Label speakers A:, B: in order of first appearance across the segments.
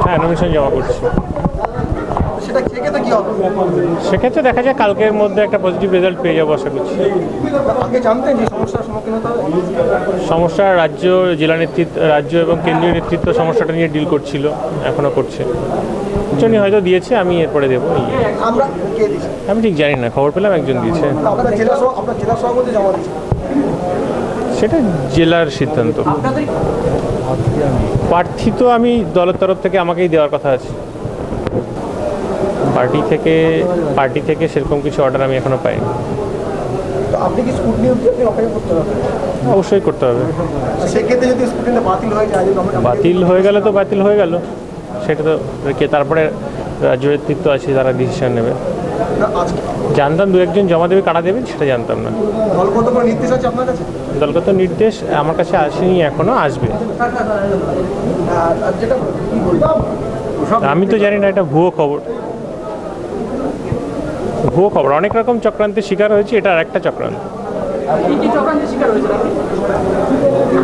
A: হ্যাঁ, নমিনেশন জমা করছি। সেক্ষেত্রে দেখা যায় কালকের মধ্যে একটা পজিটিভ রেজাল্ট পেয়ে যাবো আশা করছি। সমস্যা রাজ্য, জেলা নেতৃত্ব, রাজ্য এবং কেন্দ্রীয় নেতৃত্ব সমস্যাটা নিয়ে ডিল করছিল, এখনও করছে। জনই হয়তো দিয়েছে, আমি এরপরে দেবো। আমি ঠিক জানি না, খবর পেলাম একজন দিয়েছে। সেটা জেলার সিদ্ধান্ত। প্রার্থী তো আমি দলের তরফ থেকে আমাকেই দেওয়ার কথা আছে। পার্টি থেকে সেরকম কিছু অর্ডার আমি এখনো পাইনি। অবশ্যই করতে হবে। বাতিল হয়ে গেলে তো বাতিল হয়ে গেল, সেটা তো তারপরে রাজ্য নেতৃত্ব আছে, তারা ডিসিশন নেবে। জানতাম দু একজন জমা দেবে, কারা দেবে সেটা জানতাম না। দলগত নির্দেশ আমার কাছে আসেনি, এখনো আসবে। আমি তো জানি না, এটা ভুয়ো খবর। অনেক রকম চক্রান্তের শিকার হয়েছে, এটা আর একটা চক্রান্ত।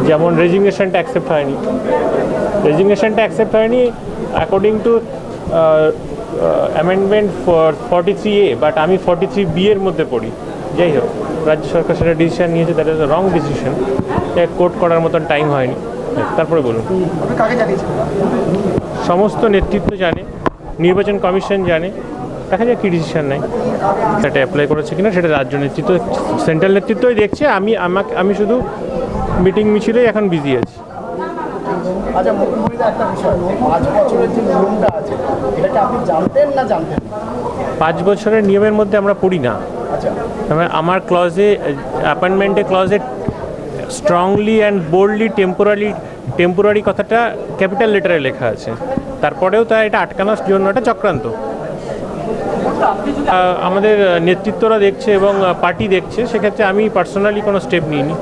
A: যেমন রেজিগনেশনটা অ্যাকসেপ্ট হয়নি according to amendment 43A, but আমি 43B এর মধ্যে পড়ি। যাই হোক, রাজ্য সরকার সেটা ডিসিশন নিয়েছে, that is wrong decision. Court করার মতন টাইম হয়নি। তারপরে বলুন। সমস্ত নেতৃত্ব জানে, নির্বাচন কমিশন জানে, দেখা যায় কী ডিসিশন নেয়। সেটা অ্যাপ্লাই করেছে কিনা সেটা রাজ্য নেতৃত্ব, সেন্ট্রাল নেতৃত্বই দেখছে। আমি শুধু মিটিং মিছিলেই এখন বিজি আছি।
B: আচ্ছা, মুখ্যমন্ত্রী একটা বিষয়, 5 বছরের যে নিয়মটা আছে, এটাকে আপনি জানতেন না জানতেন?
A: 5 বছরের নিয়মের মধ্যে আমরা পড়ি না।
B: আচ্ছা,
A: আমার ক্লজে, অ্যাপয়েন্টমেন্টে ক্লজে স্ট্রংলি অ্যান্ড বোল্ডলি টেম্পোরারি কথাটা ক্যাপিটাল লেটারে লেখা আছে। তারপরেও তা এটা আটকানোর জন্য একটা চক্রান্ত। আমাদের নেতৃত্বরা দেখছে এবং পার্টি দেখছে, সেক্ষেত্রে আমি পার্সোনালি কোনো স্টেপ নিইনি।